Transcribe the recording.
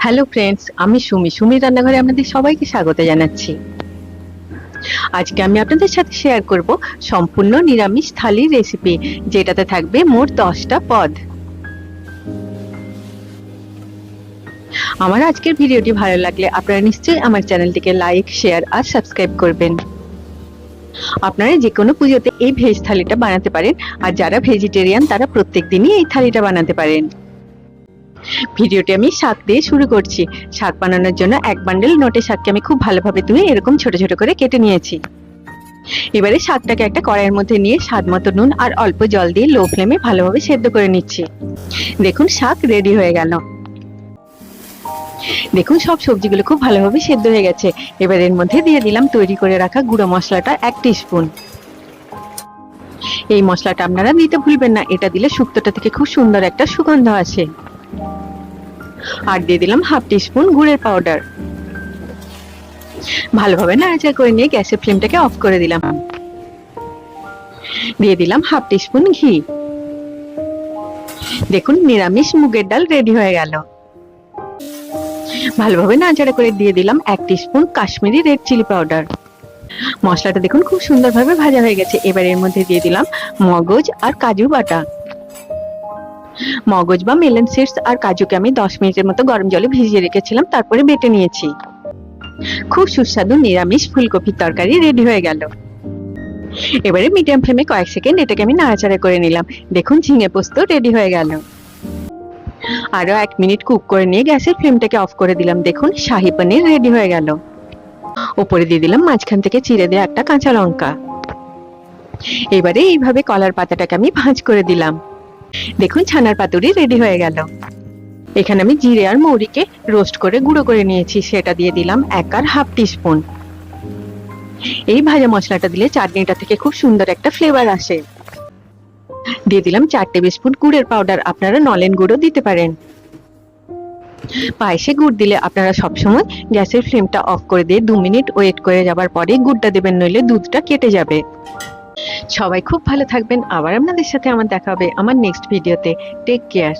Hello friends, আমি সুমির রান্নাঘরে আপনাদের সবাইকে স্বাগত জানাচ্ছি। আজকে আমি আপনাদের সাথে শেয়ার করব সম্পূর্ণ নিরামিষ থালির রেসিপি, যেটাতে থাকবে মোট 10টা পদ। আমার আজকের ভিডিওটি ভালো লাগলে আপনারা নিশ্চয়ই আমার চ্যানেলটিকে লাইক, শেয়ার আর সাবস্ক্রাইব করবেন। আপনারা যে কোনো পুজোতে এই ভেজ থালিটা বানাতে পারেন, আর যারা ভেজিটেরিয়ান তারা প্রত্যেক দিনই এই থালিটা বানাতে পারেন। ভিডিওটি আমি শাক দিয়ে শুরু করছি। শাক বানানোর জন্য এক বান্ডেল নোটে শাককে আমি খুব ভালোভাবে ধুয়ে এরকম ছোট ছোট করে কেটে নিয়েছি। এবারে শাকটাকে একটা কড়াইয়ের মধ্যে নিয়ে স্বাদ মতো নুন আর অল্প জল দিয়ে লো ফ্লেমে ভালোভাবে সেদ্ধ করে নিচ্ছি। দেখুন শাক রেডি হয়ে গেল। দেখুন সব সবজিগুলো খুব ভালোভাবে সেদ্ধ হয়ে গেছে। এবার এর মধ্যে দিয়ে দিলাম তৈরি করে রাখা গুঁড়ো মশলাটা 1 টিস্পুন। এই মশলাটা আপনারা দিতে ভুলবেন না, এটা দিলে শুক্তোটা থেকে খুব সুন্দর একটা সুগন্ধ আসে। আর দিয়ে দিলাম হাফ টিস্পুন গুড়ের পাউডার। ভালোভাবে নাড়াচাড়া করে নিয়ে গ্যাসের ফ্লেমটাকে অফ করে দিলাম। দিয়ে দিলাম হাফ টিস্পুন ঘি। দেখুন নিরামিষ মুগের ডাল রেডি হয়ে গেল। ভালোভাবে নাড়াচাড়া করে দিয়ে দিলাম 1 teaspoon Kashmiri red chilli powder. মশলাটা দেখুন খুব সুন্দরভাবে ভাজা হয়ে গেছে। এবার এর মধ্যে দিয়ে দিলাম মগজ আর কাজু বাটা। মগজ বা মেলন সিডস আর কাজুকে আমি 10 মিনিটের মতো গরম জলে ভিজিয়ে রেখেছিলাম, তারপরে বেটে নিয়েছি। খুব সুস্বাদু নিরামিষ ফুলকপির তরকারি রেডি হয়ে গেল। এবারে মিডিয়াম ফ্লেমে কয়েক সেকেন্ড এটাকে আমি নাড়াচাড়া করে নিলাম। দেখুন ঝিঙে পোস্ত রেডি হয়ে গেল। আরো 1 মিনিট কুক করে নিয়ে গ্যাসের ফ্লেমটাকে অফ করে দিলাম। দেখুন শাহী পনির রেডি হয়ে গেল। উপরে দিয়ে দিলাম মাঝখান থেকে চিড়ে দেওয়া একটা কাঁচা লঙ্কা। এবারে এইভাবে কলার পাতাটাকে আমি ভাঁজ করে দিলাম। দেখুন ছানার পাতুরি রেডি হয়ে গেল। এখানে আমি জিরে আর মৌরিকে রোস্ট করে গুঁড়ো করে নিয়েছি, সেটা দিয়ে দিলাম 1 আর হাফ টিস্পুন। এই ভাজা মশলাটা দিলে চাটনিটা থেকে খুব সুন্দর একটা ফ্লেভার আসে। দিয়ে দিলাম 4 টেবিল স্পুন গুড়ের পাউডার, আপনারা নলেন গুঁড়ো দিতে পারেন। পায়েসে গুড় দিলে আপনারা সবসময় গ্যাসের ফ্লেমটা অফ করে দিয়ে 2 মিনিট ওয়েট করে যাবার পরে গুড়টা দেবেন, নইলে দুধটা কেটে যাবে। সবাই খুব ভালো থাকবেন। আবার আপনাদের সাথে আমার দেখা হবে আমার নেক্সট ভিডিওতে। Take care.